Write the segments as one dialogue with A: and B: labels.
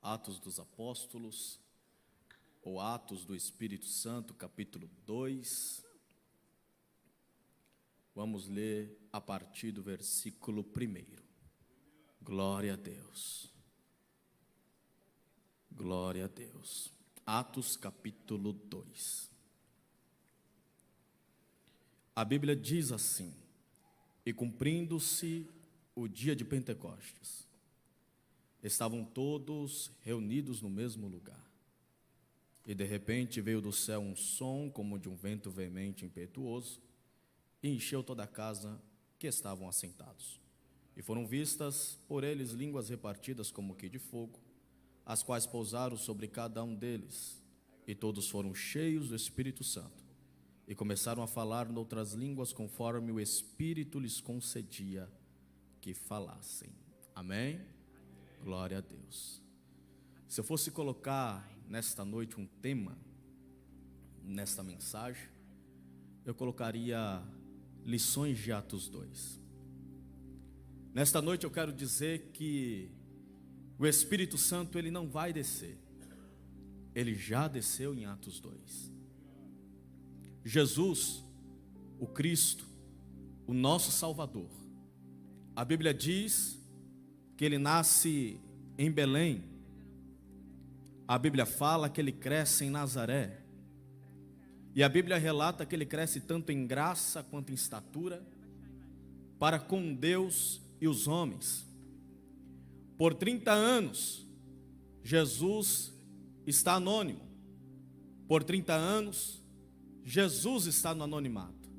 A: Atos dos Apóstolos, ou Atos do Espírito Santo, capítulo 2. Vamos ler a partir do versículo 1. Glória a Deus. Glória a Deus. Atos capítulo 2. A Bíblia diz assim: e cumprindo-se o dia de Pentecostes, estavam todos reunidos no mesmo lugar. E de repente veio do céu um som como de um vento veemente e impetuoso, e encheu toda a casa que estavam assentados. E foram vistas por eles línguas repartidas como que de fogo, as quais pousaram sobre cada um deles. E todos foram cheios do Espírito Santo, e começaram a falar noutras línguas conforme o Espírito lhes concedia que falassem. Amém? Glória a Deus. Se eu fosse colocar nesta noite um tema, nesta mensagem, eu colocaria lições de Atos 2. Nesta noite eu quero dizer que o Espírito Santo ele não vai descer. Ele já desceu em Atos 2. Jesus, o Cristo, o nosso Salvador, a Bíblia diz que ele nasce em Belém. A Bíblia fala que ele cresce em Nazaré. E a Bíblia relata que ele cresce tanto em graça quanto em estatura para com Deus e os homens. Por 30 anos, Jesus está anônimo. Por 30 anos, Jesus está no anonimato.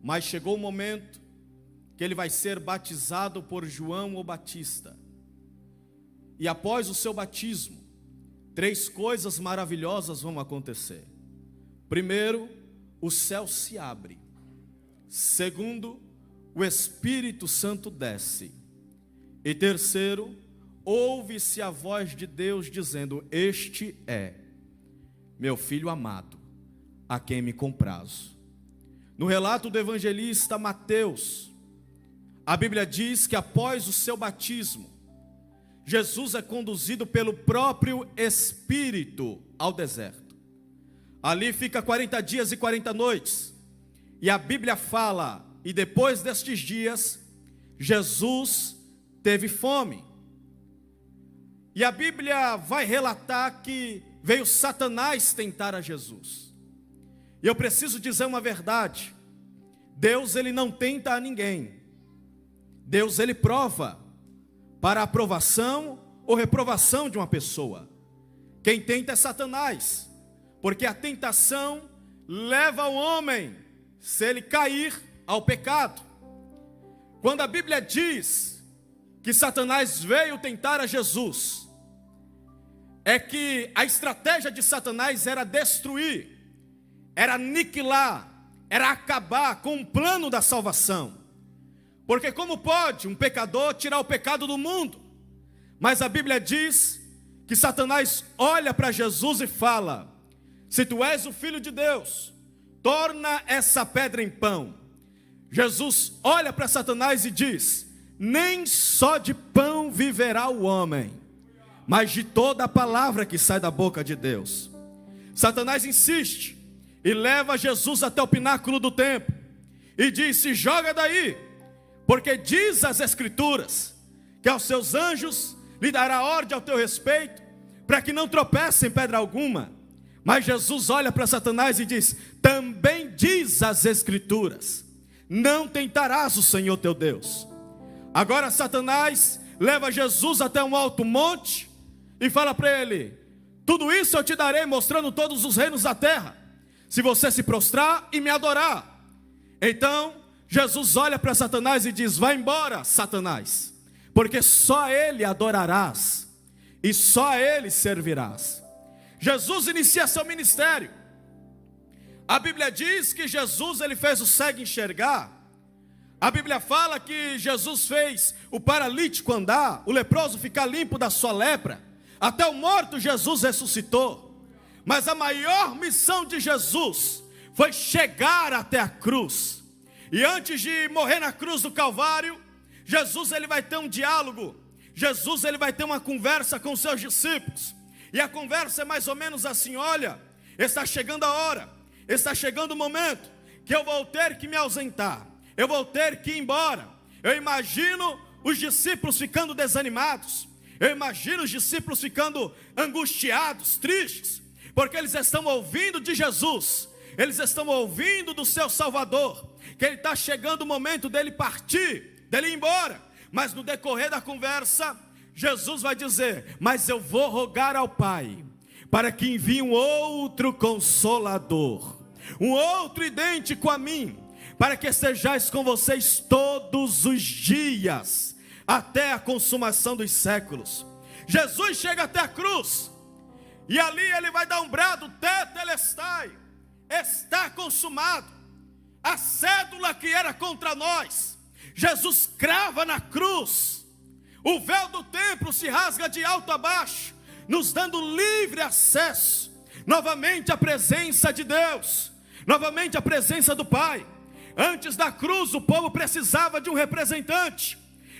A: Mas chegou o momento que ele vai ser batizado por João o Batista. E após o seu batismo, 3 coisas maravilhosas vão acontecer. Primeiro, o céu se abre. Segundo, o Espírito Santo desce. E terceiro, ouve-se a voz de Deus dizendo: este é meu filho amado, a quem me comprazo. No relato do evangelista Mateus, a Bíblia diz que após o seu batismo, Jesus é conduzido pelo próprio Espírito ao deserto. Ali fica 40 dias e 40 noites. E a Bíblia fala, e depois destes dias, Jesus teve fome. E a Bíblia vai relatar que veio Satanás tentar a Jesus. E eu preciso dizer uma verdade: Deus ele não tenta a ninguém. Deus ele prova para a aprovação ou reprovação de uma pessoa. Quem tenta é Satanás, porque a tentação leva o homem, se ele cair, ao pecado. Quando a Bíblia diz que Satanás veio tentar a Jesus, é que a estratégia de Satanás era destruir, era aniquilar, era acabar com o plano da salvação. Porque como pode um pecador tirar o pecado do mundo? Mas a Bíblia diz que Satanás olha para Jesus e fala: se tu és o Filho de Deus, torna essa pedra em pão. Jesus olha para Satanás e diz: nem só de pão viverá o homem, mas de toda a palavra que sai da boca de Deus. Satanás insiste e leva Jesus até o pináculo do templo e diz: se joga daí, porque diz as Escrituras que aos seus anjos lhe dará ordem ao teu respeito, para que não tropece em pedra alguma. Mas Jesus olha para Satanás e diz: também diz as Escrituras, não tentarás o Senhor teu Deus. Agora Satanás leva Jesus até um alto monte e fala para ele: tudo isso eu te darei, mostrando todos os reinos da terra, se você se prostrar e me adorar. Então Jesus olha para Satanás e diz: vai embora, Satanás, porque só a ele adorarás e só a ele servirás. Jesus inicia seu ministério. A Bíblia diz que Jesus ele fez o cego enxergar. A Bíblia fala que Jesus fez o paralítico andar, o leproso ficar limpo da sua lepra. Até o morto Jesus ressuscitou. Mas a maior missão de Jesus foi chegar até a cruz. E antes de morrer na cruz do Calvário, Jesus ele vai ter um diálogo Jesus ele vai ter uma conversa com os seus discípulos. E a conversa é mais ou menos assim: olha, está chegando a hora, está chegando o momento que eu vou ter que me ausentar, eu vou ter que ir embora. Eu imagino os discípulos ficando desanimados, eu imagino os discípulos ficando angustiados, tristes, porque eles estão ouvindo de Jesus, eles estão ouvindo do seu Salvador, que ele está chegando o momento dele partir, dele ir embora. Mas no decorrer da conversa, Jesus vai dizer: mas eu vou rogar ao Pai, para que envie um outro Consolador, um outro idêntico a mim, para que estejais com vocês todos os dias, até a consumação dos séculos. Jesus chega até a cruz, e ali ele vai dar um brado: tetelestai, está consumado. A cédula que era contra nós, Jesus crava na cruz. O véu do templo se rasga de alto a baixo, nos dando livre acesso novamente à presença de Deus, novamente à presença do Pai. Antes da cruz o povo precisava de um representante,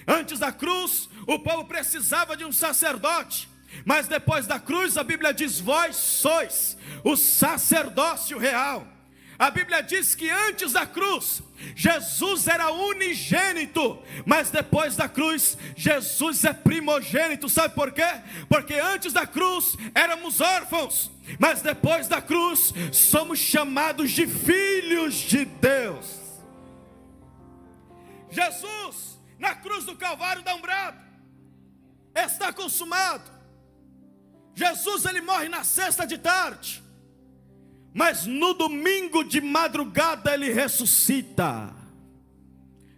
A: antes da cruz o povo precisava de um sacerdote, mas depois da cruz a Bíblia diz: vós sois o sacerdócio real. A Bíblia diz que antes da cruz Jesus era unigênito, mas depois da cruz Jesus é primogênito. Sabe por quê? Porque antes da cruz éramos órfãos, mas depois da cruz somos chamados de filhos de Deus. Jesus na cruz do Calvário dá um brado: está consumado. Jesus ele morre na sexta de tarde, mas no domingo de madrugada ele ressuscita.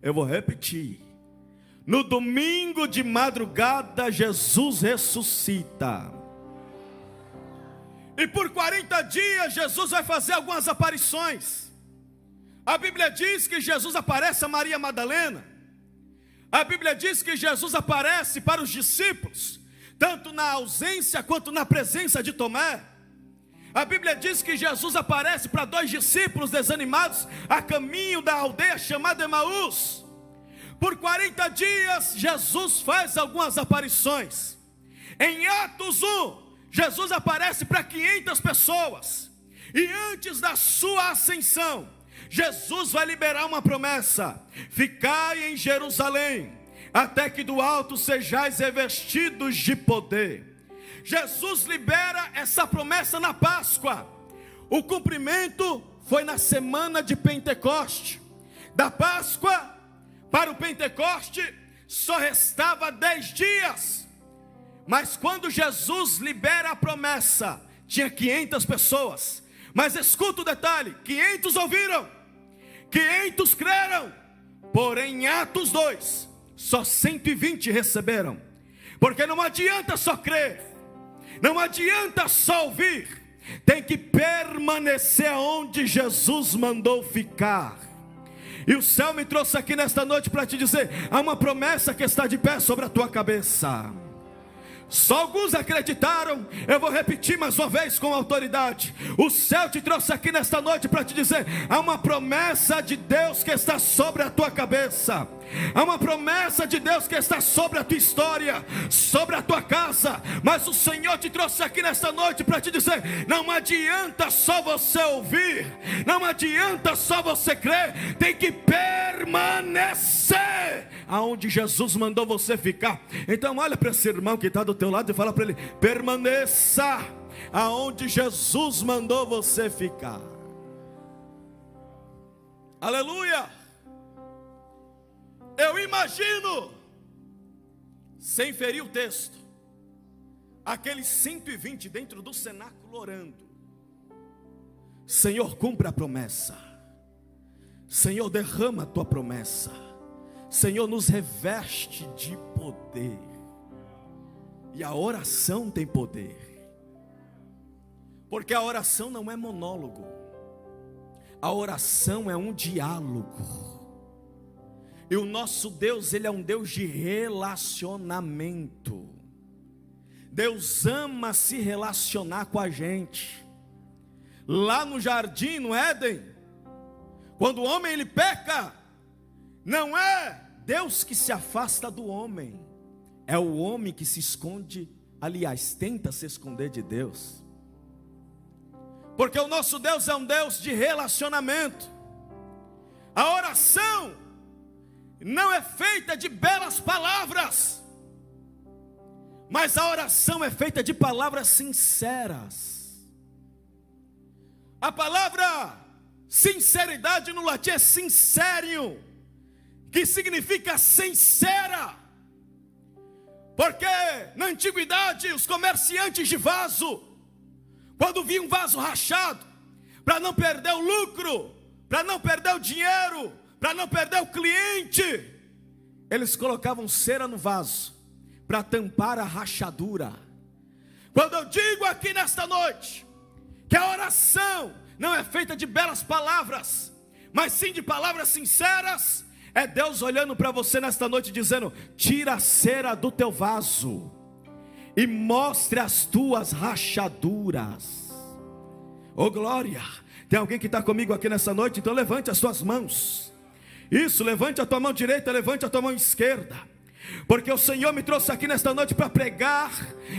A: Eu vou repetir: no domingo de madrugada Jesus ressuscita. E por 40 dias Jesus vai fazer algumas aparições. A Bíblia diz que Jesus aparece a Maria Madalena. A Bíblia diz que Jesus aparece para os discípulos, tanto na ausência quanto na presença de Tomé. A Bíblia diz que Jesus aparece para 2 discípulos desanimados a caminho da aldeia chamada Emaús. Por 40 dias Jesus faz algumas aparições. Em Atos 1, Jesus aparece para 500 pessoas. E antes da sua ascensão, Jesus vai liberar uma promessa: ficai em Jerusalém, até que do alto sejais revestidos de poder. Jesus libera essa promessa na Páscoa. O cumprimento foi na semana de Pentecoste. Da Páscoa para o Pentecoste só restava 10 dias. Mas quando Jesus libera a promessa, tinha 500 pessoas. Mas escuta o detalhe: 500 ouviram, 500 creram. Porém em Atos 2, só 120 receberam. Porque não adianta só crer, não adianta só ouvir, tem que permanecer onde Jesus mandou ficar. E o céu me trouxe aqui nesta noite para te dizer: há uma promessa que está de pé sobre a tua cabeça. Só alguns acreditaram. Eu vou repetir mais uma vez com autoridade: o céu te trouxe aqui nesta noite para te dizer: há uma promessa de Deus que está sobre a tua cabeça. Há uma promessa de Deus que está sobre a tua história, sobre a tua casa. Mas o Senhor te trouxe aqui nesta noite para te dizer: não adianta só você ouvir, não adianta só você crer, tem que permanecer aonde Jesus mandou você ficar. Então olha para esse irmão que está do teu lado e fala para ele: permaneça aonde Jesus mandou você ficar. Aleluia. Eu imagino, sem ferir o texto, aqueles 120 dentro do cenáculo orando: Senhor, cumpra a promessa. Senhor, derrama a tua promessa. Senhor, nos reveste de poder. E a oração tem poder, porque a oração não é monólogo, a oração é um diálogo. E o nosso Deus, Ele é um Deus de relacionamento. Deus ama se relacionar com a gente. Lá no jardim, no Éden, quando o homem ele peca, não é Deus que se afasta do homem, é o homem que se esconde, aliás, tenta se esconder de Deus. Porque o nosso Deus é um Deus de relacionamento. A oração não é feita de belas palavras, mas a oração é feita de palavras sinceras. A palavra sinceridade no latim é sincerium, que significa sincera. Porque na antiguidade os comerciantes de vaso, quando viam um vaso rachado, para não perder o lucro, para não perder o dinheiro, para não perder o cliente, eles colocavam cera no vaso, para tampar a rachadura. Quando eu digo aqui nesta noite, que a oração não é feita de belas palavras, mas sim de palavras sinceras, é Deus olhando para você nesta noite dizendo: tira a cera do teu vaso e mostre as tuas rachaduras. Oh glória! Tem alguém que está comigo aqui nessa noite? Então levante as suas mãos. Isso, levante a tua mão direita, levante a tua mão esquerda. Porque o Senhor me trouxe aqui nesta noite para pregar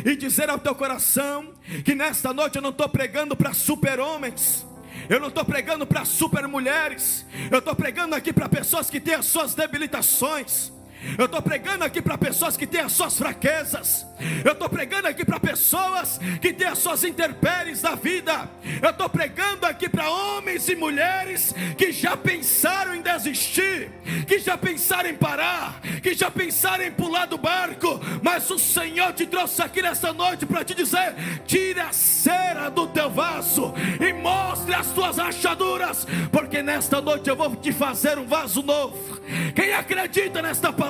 A: e dizer ao teu coração que nesta noite eu não estou pregando para super-homens, eu não estou pregando para super-mulheres, eu estou pregando aqui para pessoas que têm as suas debilitações. Eu estou pregando aqui para pessoas que têm as suas fraquezas. Eu estou pregando aqui para pessoas que têm as suas intempéries da vida. Eu estou pregando aqui para homens e mulheres que já pensaram em desistir, que já pensaram em parar, que já pensaram em pular do barco. Mas o Senhor te trouxe aqui nesta noite para te dizer: tire a cera do teu vaso e mostre as tuas rachaduras, porque nesta noite eu vou te fazer um vaso novo. Quem acredita nesta palavra,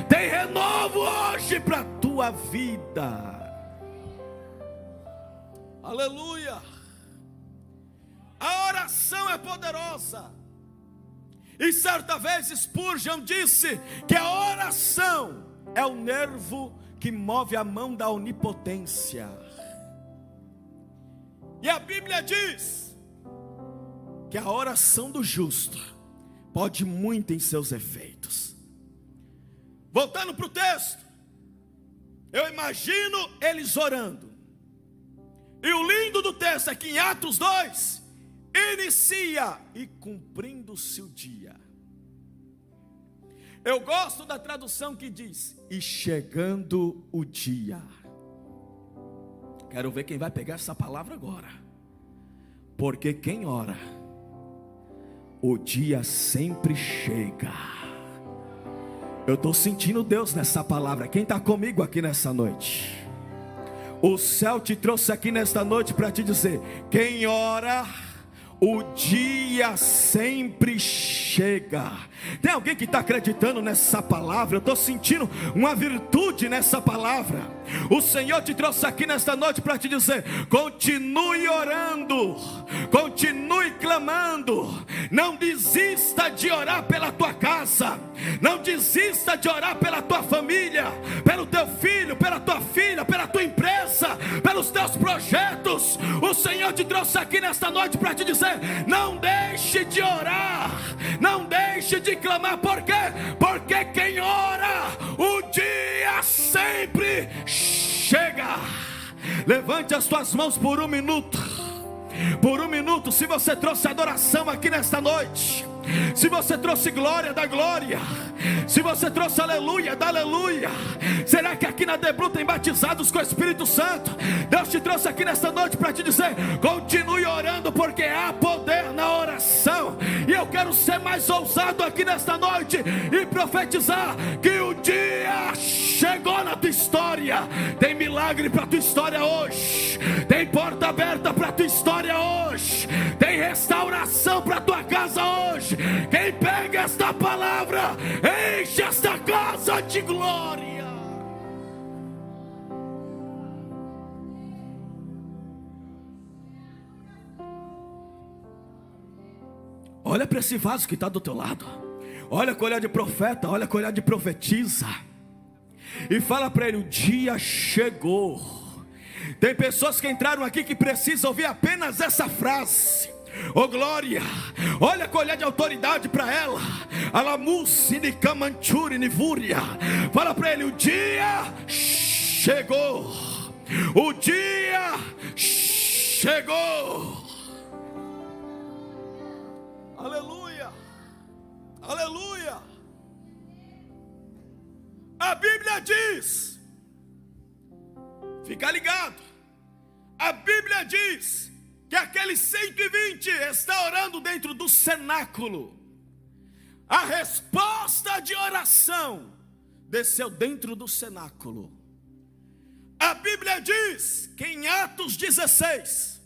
A: tem renovo hoje para a tua vida. Aleluia. A oração é poderosa. E certa vez Spurgeon disse que a oração é o nervo que move a mão da onipotência. E a Bíblia diz que a oração do justo pode muito em seus efeitos. Voltando para o texto, eu imagino eles orando. E o lindo do texto é que em Atos 2, inicia e cumprindo-se o dia. Eu gosto da tradução que diz: e chegando o dia. Quero ver quem vai pegar essa palavra agora. Porque quem ora, o dia sempre chega. Eu estou sentindo Deus nessa palavra. Quem está comigo aqui nessa noite? O céu te trouxe aqui nesta noite para te dizer: quem ora, o dia sempre chega. Tem alguém que está acreditando nessa palavra? Eu estou sentindo uma virtude nessa palavra. O Senhor te trouxe aqui nesta noite para te dizer: continue orando, continue clamando. Não desista de orar pela tua casa, não desista de orar pela tua família, pelo teu filho, pela tua filha, pela tua empresa, pelos teus projetos. O Senhor te trouxe aqui nesta noite para te dizer: não deixe de orar, não deixe de clamar. Por quê? Porque quem ora, o dia sempre chega. Levante as tuas mãos por um minuto. Por um minuto, se você trouxe adoração aqui nesta noite, se você trouxe glória, dá glória. Se você trouxe aleluia, dá aleluia. Será que aqui na Deblu tem batizados com o Espírito Santo? Deus te trouxe aqui nesta noite para te dizer: continue orando, porque há poder na oração. E eu quero ser mais ousado aqui nesta noite e profetizar que o dia chegou na tua história. Tem milagre para tua história hoje, tem porta aberta para tua história hoje, tem restauração para tua casa hoje. Quem pega esta palavra, enche esta casa de glória. Olha para esse vaso que está do teu lado. Olha com o olhar de profeta, olha com o olhar de profetiza. E fala para ele: o dia chegou. Tem pessoas que entraram aqui que precisam ouvir apenas essa frase: Oh glória, olha com olhar de autoridade para ela. Alamucine camanchuri nivúria. Fala para ele: o dia chegou. O dia chegou. Aleluia, aleluia. A Bíblia diz, fica ligado, a Bíblia diz que aqueles 120 está orando dentro do cenáculo. A resposta de oração desceu dentro do cenáculo. A Bíblia diz que em Atos 16,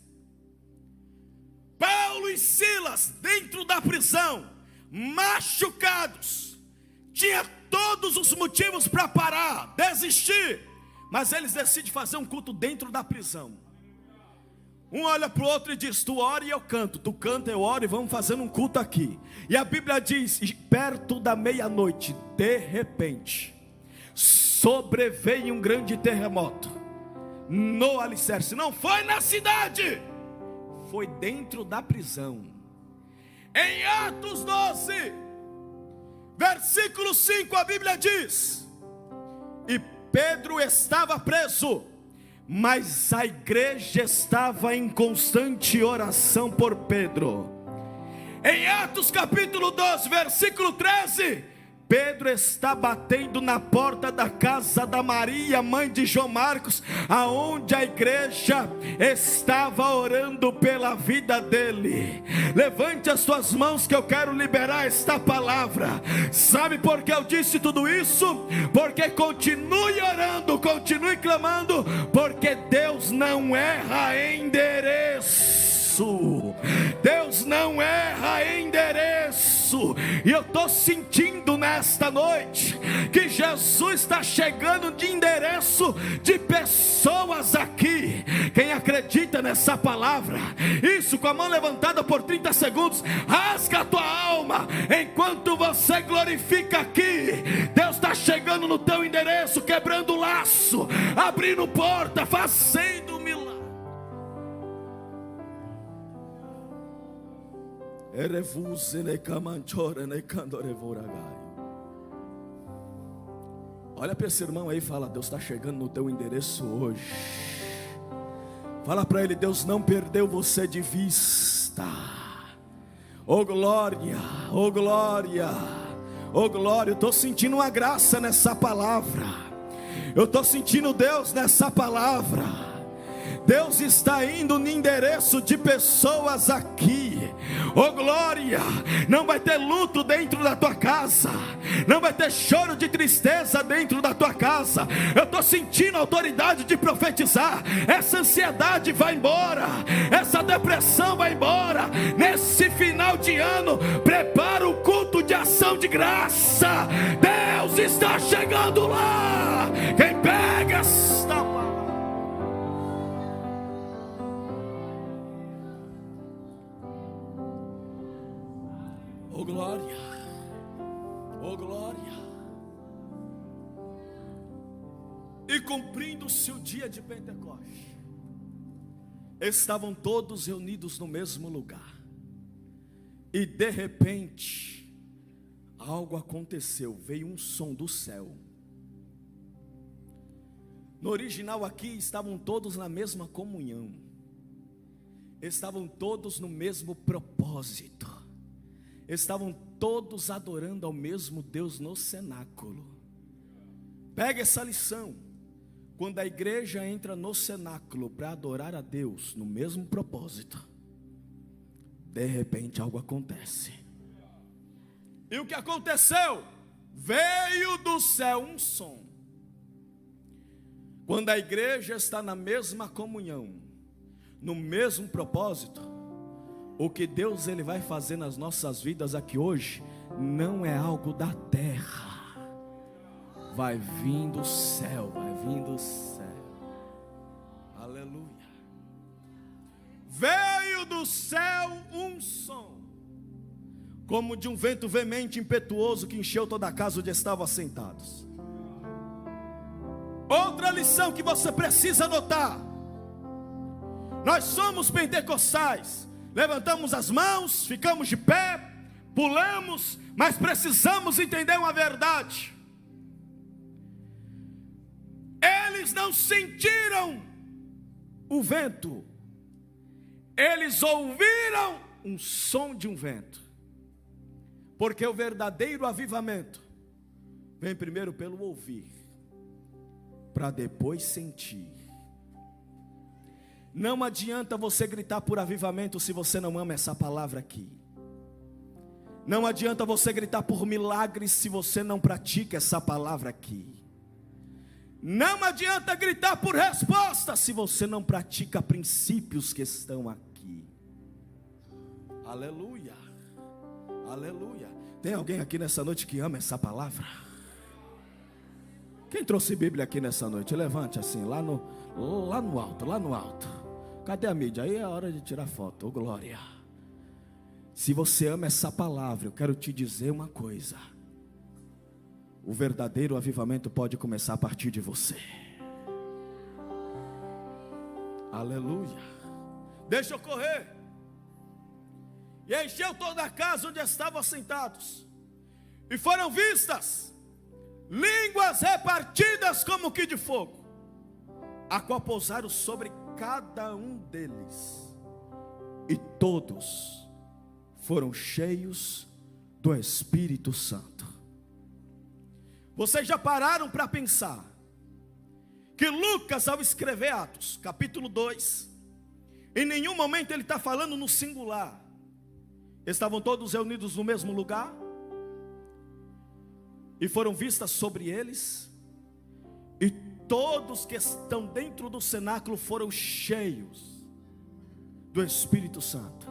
A: Paulo e Silas dentro da prisão, machucados, tinha todos os motivos para parar, desistir, mas eles decidem fazer um culto dentro da prisão. Um olha para o outro e diz: tu ora e eu canto, tu canta, eu oro, e vamos fazendo um culto aqui. E a Bíblia diz, perto da meia-noite, de repente, sobreveio um grande terremoto no alicerce. Não foi na cidade, foi dentro da prisão. Em Atos 12, versículo 5, a Bíblia diz: e Pedro estava preso, mas a igreja estava em constante oração por Pedro. Em Atos capítulo 12, versículo 13, Pedro está batendo na porta da casa da Maria, mãe de João Marcos, aonde a igreja estava orando pela vida dele. Levante as suas mãos que eu quero liberar esta palavra. Sabe por que eu disse tudo isso? Porque continue orando, continue clamando, porque Deus não erra endereço. Deus não erra endereço. E eu estou sentindo nesta noite que Jesus está chegando de endereço de pessoas aqui. Quem acredita nessa palavra, isso, com a mão levantada por 30 segundos, rasga a tua alma enquanto você glorifica aqui. Deus está chegando no teu endereço, quebrando laço, abrindo porta, fazendo milagre. Olha para esse irmão aí e fala: Deus está chegando no teu endereço hoje. Fala para ele: Deus não perdeu você de vista. Oh glória, oh glória, oh glória. Eu estou sentindo uma graça nessa palavra. Eu estou sentindo Deus nessa palavra. Deus está indo no endereço de pessoas aqui. Oh glória, não vai ter luto dentro da tua casa, não vai ter choro de tristeza dentro da tua casa. Eu estou sentindo a autoridade de profetizar. Essa ansiedade vai embora, essa depressão vai embora. Nesse final de ano, prepara o culto de ação de graça. Deus está chegando lá. Quem pega esta palavra? Oh glória, oh glória. E cumprindo-se o dia de Pentecoste, estavam todos reunidos no mesmo lugar. E de repente, algo aconteceu, veio um som do céu. No original aqui, estavam todos na mesma comunhão, estavam todos no mesmo propósito, estavam todos adorando ao mesmo Deus no cenáculo. Pega essa lição. Quando a igreja entra no cenáculo para adorar a Deus no mesmo propósito, de repente algo acontece. E o que aconteceu? Veio do céu um som. Quando a igreja está na mesma comunhão, no mesmo propósito, o que Deus ele vai fazer nas nossas vidas aqui hoje não é algo da terra, vai vir do céu, vai vir do céu. Aleluia. Veio do céu um som, como de um vento veemente, impetuoso, que encheu toda a casa onde estavam assentados. Outra lição que você precisa anotar: nós somos pentecostais, levantamos as mãos, ficamos de pé, pulamos, mas precisamos entender uma verdade. Eles não sentiram o vento, eles ouviram um som de um vento, porque o verdadeiro avivamento vem primeiro pelo ouvir, para depois sentir. Não adianta você gritar por avivamento se você não ama essa palavra aqui. Não adianta você gritar por milagres se você não pratica essa palavra aqui. Não adianta gritar por resposta se você não pratica princípios que estão aqui. Aleluia, aleluia. Tem alguém aqui nessa noite que ama essa palavra? Quem trouxe Bíblia aqui nessa noite? Levante assim, lá no alto, lá no alto. Cadê a mídia? Aí é a hora de tirar foto, glória. Se você ama essa palavra, eu quero te dizer uma coisa: o verdadeiro avivamento pode começar a partir de você. Aleluia. Deixa eu correr. E encheu toda a casa onde estavam assentados, e foram vistas línguas repartidas como que de fogo, a qual pousaram sobre cada um deles, e todos foram cheios do Espírito Santo. Vocês já pararam para pensar que Lucas, ao escrever Atos, capítulo 2, em nenhum momento ele está falando no singular. Estavam todos reunidos no mesmo lugar, e foram vistas sobre eles, e todos que estão dentro do cenáculo foram cheios do Espírito Santo.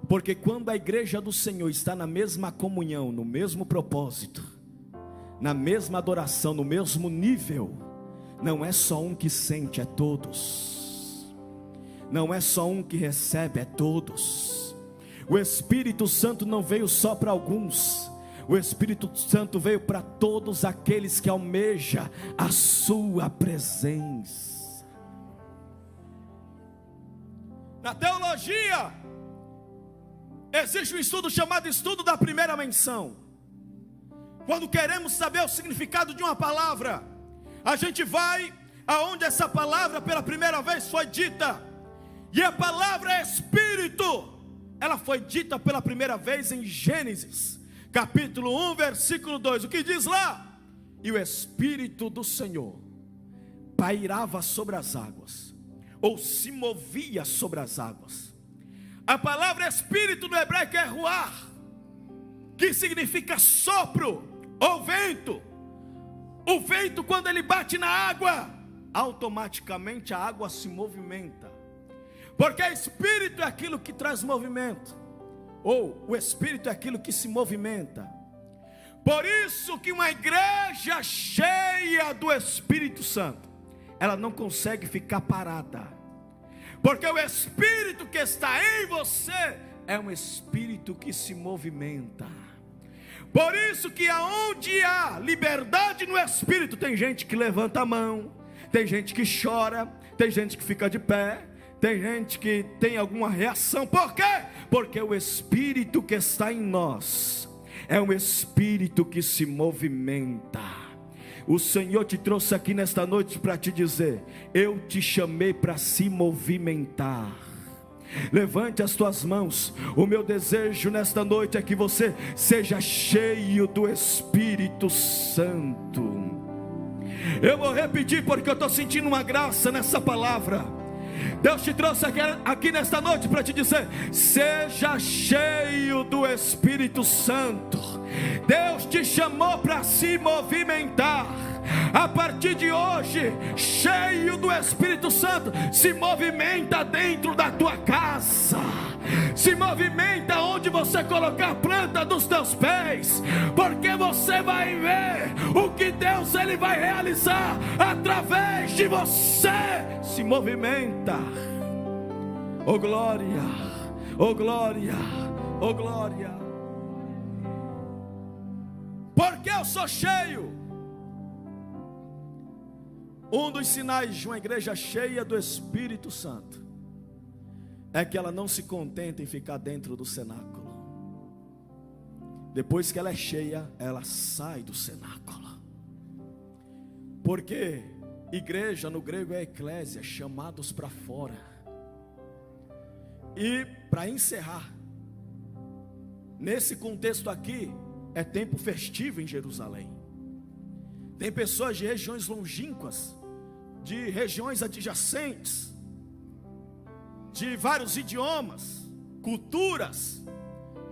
A: Porque quando a igreja do Senhor está na mesma comunhão, no mesmo propósito, na mesma adoração, no mesmo nível, não é só um que sente, é todos. Não é só um que recebe, é todos. O Espírito Santo não veio só para alguns, o Espírito Santo veio para todos aqueles que almejam a sua presença. Na teologia existe um estudo chamado estudo da primeira menção. Quando queremos saber o significado de uma palavra, a gente vai aonde essa palavra pela primeira vez foi dita. E a palavra Espírito, ela foi dita pela primeira vez em Gênesis, capítulo 1, versículo 2. O que diz lá? E o Espírito do Senhor pairava sobre as águas, ou se movia sobre as águas. A palavra Espírito no hebraico é ruach, que significa sopro ou vento. O vento, quando ele bate na água, automaticamente a água se movimenta, porque Espírito é aquilo que traz movimento, ou o Espírito é aquilo que se movimenta. Por isso que uma igreja cheia do Espírito Santo, ela não consegue ficar parada, porque o Espírito que está em você é um Espírito que se movimenta. Por isso que aonde há liberdade no Espírito, tem gente que levanta a mão, tem gente que chora, tem gente que fica de pé, tem gente que tem alguma reação. Por quê? Porque o Espírito que está em nós é um Espírito que se movimenta. O Senhor te trouxe aqui nesta noite para te dizer: eu te chamei para se movimentar. Levante as tuas mãos. O meu desejo nesta noite é que você seja cheio do Espírito Santo. Eu vou repetir porque eu estou sentindo uma graça nessa palavra. Deus te trouxe aqui nesta noite para te dizer: seja cheio do Espírito Santo. Deus te chamou para se movimentar. A partir de hoje, cheio do Espírito Santo, se movimenta dentro da tua casa, se movimenta onde você colocar a planta dos teus pés, porque você vai ver o que Deus ele vai realizar através de você. Se movimenta. Oh glória, oh glória, oh glória. Porque eu sou cheio. Um dos sinais de uma igreja cheia do Espírito Santo é que ela não se contenta em ficar dentro do cenáculo. Depois que ela é cheia, ela sai do cenáculo. Porque igreja no grego é eclésia, chamados para fora. E para encerrar, nesse contexto aqui, é tempo festivo em Jerusalém. Tem pessoas de regiões longínquas, de regiões adjacentes, de vários idiomas, culturas,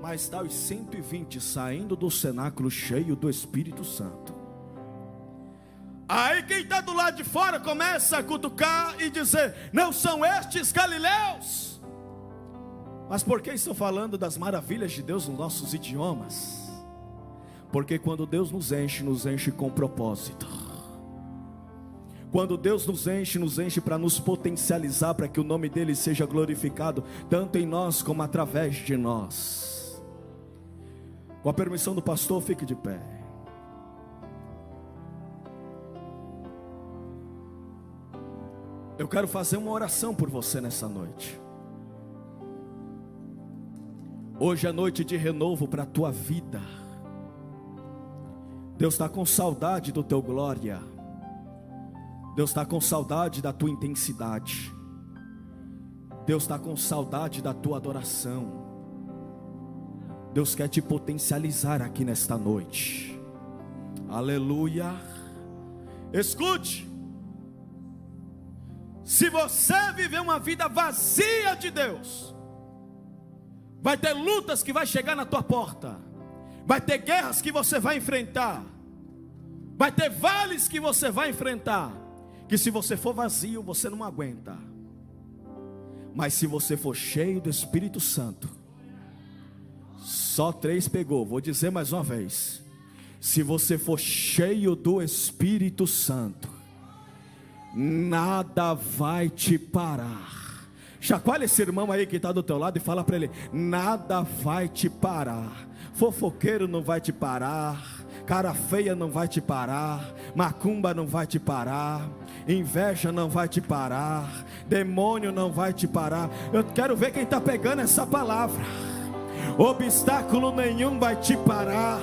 A: mas está os 120 saindo do cenáculo cheio do Espírito Santo. Aí quem está do lado de fora começa a cutucar e dizer: não são estes galileus? Mas por que estão falando das maravilhas de Deus nos nossos idiomas? Porque quando Deus nos enche com propósito. Quando Deus nos enche para nos potencializar, para que o nome dele seja glorificado, tanto em nós como através de nós. Com a permissão do pastor, fique de pé. Eu quero fazer uma oração por você nessa noite. Hoje é noite de renovo para a tua vida. Deus está com saudade do teu glória. Deus está com saudade da tua intensidade. Deus está com saudade da tua adoração. Deus quer te potencializar aqui nesta noite. Aleluia. Escute. Se você viver uma vida vazia de Deus, vai ter lutas que vai chegar na tua porta. Vai ter guerras que você vai enfrentar. Vai ter vales que você vai enfrentar, que se você for vazio, você não aguenta. Mas se você for cheio do Espírito Santo, só 3 pegou, vou dizer mais uma vez. Se você for cheio do Espírito Santo, nada vai te parar. Chacoalha esse irmão aí que está do teu lado e fala para ele: nada vai te parar. Fofoqueiro não vai te parar, cara feia não vai te parar, macumba não vai te parar, inveja não vai te parar, demônio não vai te parar. Eu quero ver quem está pegando essa palavra. Obstáculo nenhum vai te parar.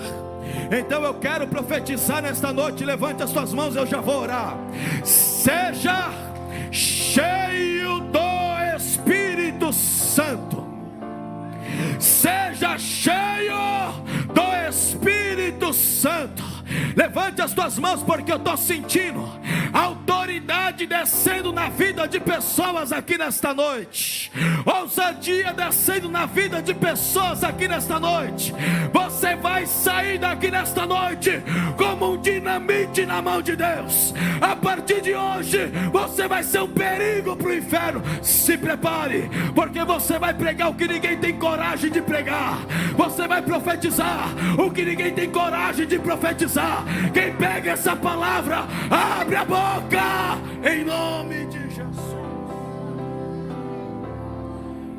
A: Então eu quero profetizar nesta noite. Levante as tuas mãos, eu já vou orar. Seja cheio do Espírito Santo. Seja cheio do Espírito Santo. Levante as tuas mãos, porque eu estou sentindo a autoridade descendo na vida de pessoas aqui nesta noite. Ousadia descendo na vida de pessoas aqui nesta noite. Você vai sair daqui nesta noite como um dinamite na mão de Deus. A partir de hoje você vai ser um perigo para o inferno. Se prepare, porque você vai pregar o que ninguém tem coragem de pregar. Você vai profetizar o que ninguém tem coragem de profetizar. Quem pega essa palavra, abre a boca em nome de Jesus.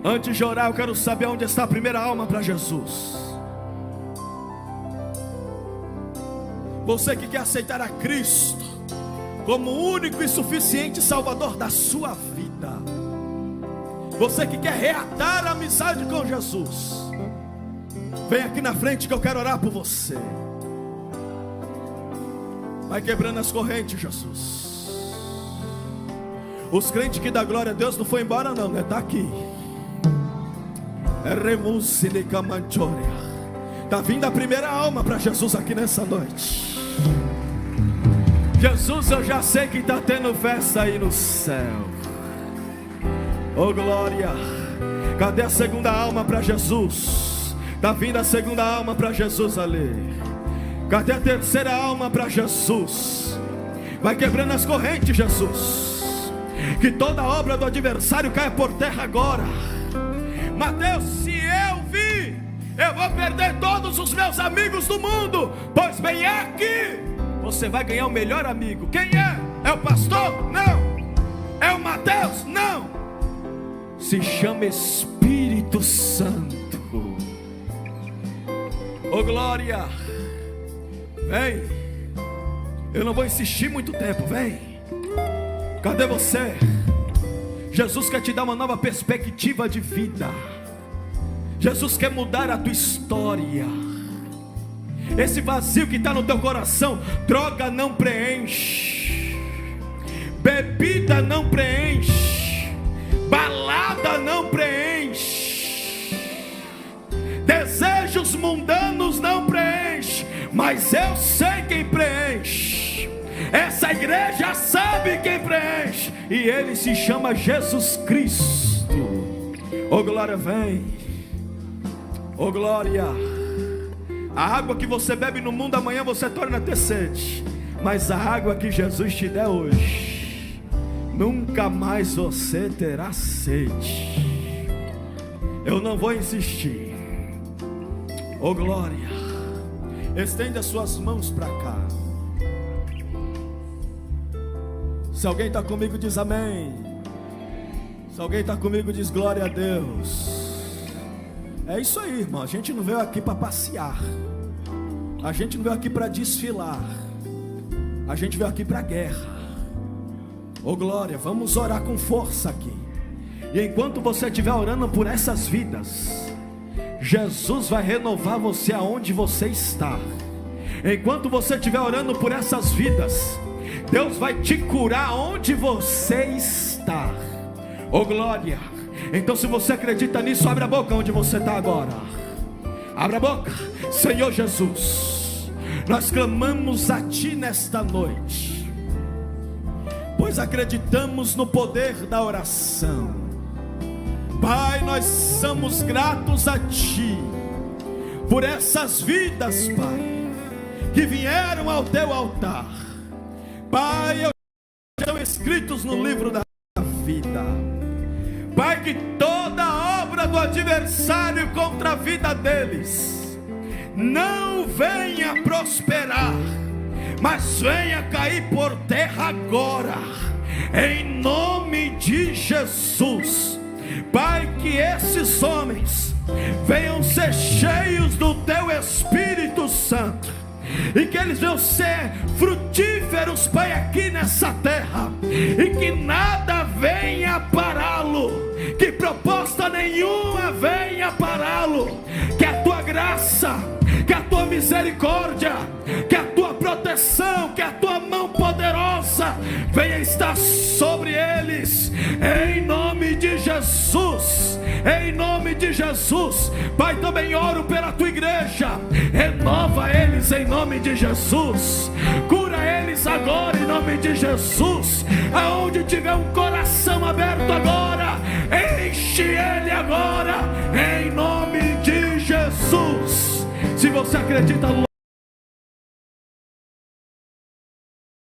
A: Antes de orar, eu quero saber onde está a primeira alma para Jesus. Você que quer aceitar a Cristo como o único e suficiente Salvador da sua vida. Você que quer reatar a amizade com Jesus, vem aqui na frente que eu quero orar por você. Vai quebrando as correntes, Jesus. Os crentes que dão glória a Deus não foi embora não, né? Está aqui. Está vindo a primeira alma para Jesus aqui nessa noite. Jesus, eu já sei que está tendo festa aí no céu. Oh glória. Cadê a segunda alma para Jesus? Está vindo a segunda alma para Jesus ali. Cadê a terceira alma para Jesus? Vai quebrando as correntes, Jesus. Que toda obra do adversário caia por terra agora. Mateus, se eu vir, eu vou perder todos os meus amigos do mundo. Pois bem, aqui você vai ganhar o melhor amigo. Quem é? É o pastor? Não. É o Mateus? Não. Se chama Espírito Santo. Oh glória. Vem, eu não vou insistir muito tempo, vem. Cadê você? Jesus quer te dar uma nova perspectiva de vida. Jesus quer mudar a tua história. Esse vazio que está no teu coração, droga não preenche, bebida não preenche, balada não preenche, desejos mundanos não preenche, mas eu sei quem preenche. Essa igreja sabe quem preenche, e ele se chama Jesus Cristo. Oh glória, vem. Oh glória. A água que você bebe no mundo, amanhã você torna a ter sede, mas a água que Jesus te der hoje, nunca mais você terá sede. Eu não vou insistir. Oh glória. Estende as suas mãos para cá. Se alguém está comigo, diz amém. Se alguém está comigo, diz glória a Deus. É isso aí, irmão. A gente não veio aqui para passear. A gente não veio aqui para desfilar. A gente veio aqui para guerra. Oh glória, vamos orar com força aqui. E enquanto você estiver orando por essas vidas, Jesus vai renovar você aonde você está. Enquanto você estiver orando por essas vidas, Deus vai te curar onde você está. Oh glória. Então se você acredita nisso, abre a boca onde você está agora. Abre a boca. Senhor Jesus, nós clamamos a Ti nesta noite, pois acreditamos no poder da oração. Pai, nós somos gratos a Ti por essas vidas, Pai, que vieram ao Teu altar. Pai, estão escritos no livro da vida. Pai, que toda obra do adversário contra a vida deles não venha prosperar, mas venha cair por terra agora, em nome de Jesus. Pai, que esses homens venham ser cheios do Teu Espírito Santo, e que eles venham ser frutíferos, Pai, aqui nessa terra, e que nada venha pará-lo, que proposta nenhuma venha pará-lo. Que a Tua graça, que a Tua misericórdia, que a Tua proteção, que a Tua mão poderosa venha estar sobre eles, em nome de Jesus, em nome de Jesus. Pai, também oro pela Tua igreja, renova eles em nome de Jesus, cura eles agora em nome de Jesus. Aonde tiver um coração aberto agora, enche ele agora em nome de Jesus. Se você acredita,